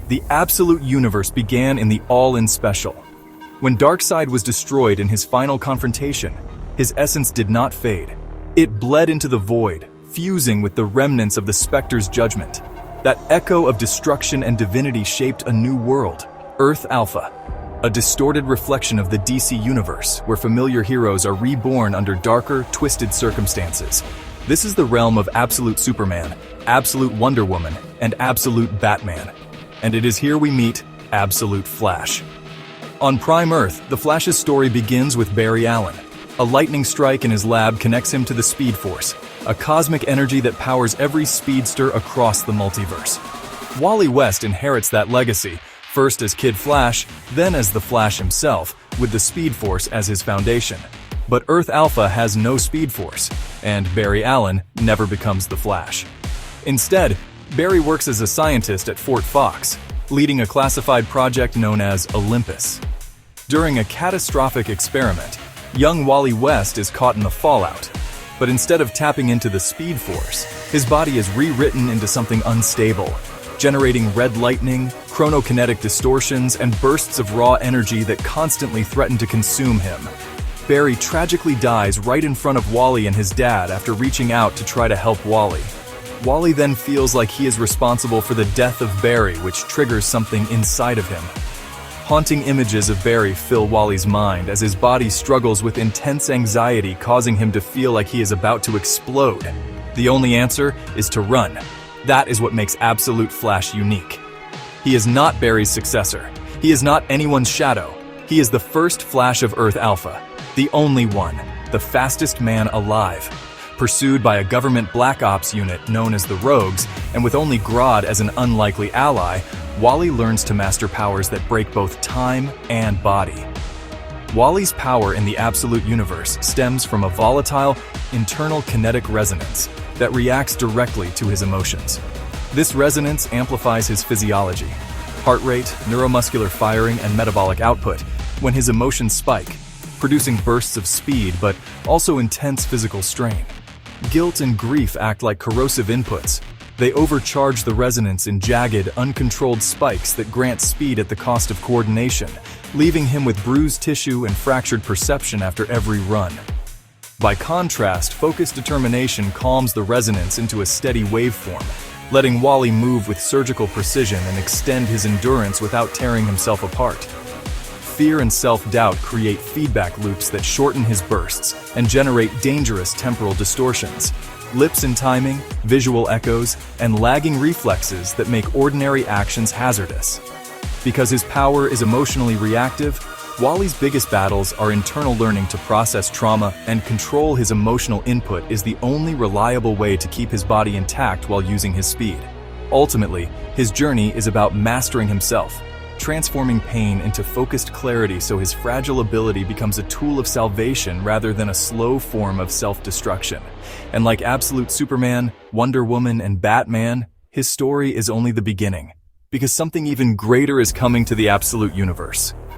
The Absolute Universe began in the All-In Special. When Darkseid was destroyed in his final confrontation, his essence did not fade. It bled into the void, fusing with the remnants of the Spectre's judgment. That echo of destruction and divinity shaped a new world, Earth Alpha, a distorted reflection of the DC Universe, where familiar heroes are reborn under darker, twisted circumstances. This is the realm of Absolute Superman, Absolute Wonder Woman, and Absolute Batman. And it is here we meet Absolute Flash. On Prime Earth, the Flash's story begins with Barry Allen. A lightning strike in his lab connects him to the Speed Force, a cosmic energy that powers every speedster across the multiverse. Wally West inherits that legacy, first as Kid Flash, then as the Flash himself, with the Speed Force as his foundation. But Earth Alpha has no Speed Force, and Barry Allen never becomes the Flash. Instead, Barry works as a scientist at Fort Fox, leading a classified project known as Olympus. During a catastrophic experiment, young Wally West is caught in the fallout. But instead of tapping into the Speed Force, his body is rewritten into something unstable, generating red lightning, chronokinetic distortions, and bursts of raw energy that constantly threaten to consume him. Barry tragically dies right in front of Wally and his dad after reaching out to try to help Wally. Wally then feels like he is responsible for the death of Barry, which triggers something inside of him. Haunting images of Barry fill Wally's mind as his body struggles with intense anxiety, causing him to feel like he is about to explode. The only answer is to run. That is what makes Absolute Flash unique. He is not Barry's successor. He is not anyone's shadow. He is the first Flash of Earth Alpha, the only one, the fastest man alive. Pursued by a government black ops unit known as the Rogues, and with only Grodd as an unlikely ally, Wally learns to master powers that break both time and body. Wally's power in the Absolute Universe stems from a volatile, internal kinetic resonance that reacts directly to his emotions. This resonance amplifies his physiology, heart rate, neuromuscular firing, and metabolic output when his emotions spike, producing bursts of speed but also intense physical strain. Guilt and grief act like corrosive inputs. They overcharge the resonance in jagged, uncontrolled spikes that grant speed at the cost of coordination, leaving him with bruised tissue and fractured perception after every run. By contrast, focused determination calms the resonance into a steady waveform, letting Wally move with surgical precision and extend his endurance without tearing himself apart. Fear and self-doubt create feedback loops that shorten his bursts and generate dangerous temporal distortions, lips in timing, visual echoes, and lagging reflexes that make ordinary actions hazardous. Because his power is emotionally reactive, Wally's biggest battles are internal. Learning to process trauma and control his emotional input is the only reliable way to keep his body intact while using his speed. Ultimately, his journey is about mastering himself, transforming pain into focused clarity so his fragile ability becomes a tool of salvation rather than a slow form of self-destruction. And like Absolute Superman, Wonder Woman, and Batman, his story is only the beginning, because something even greater is coming to the Absolute Universe.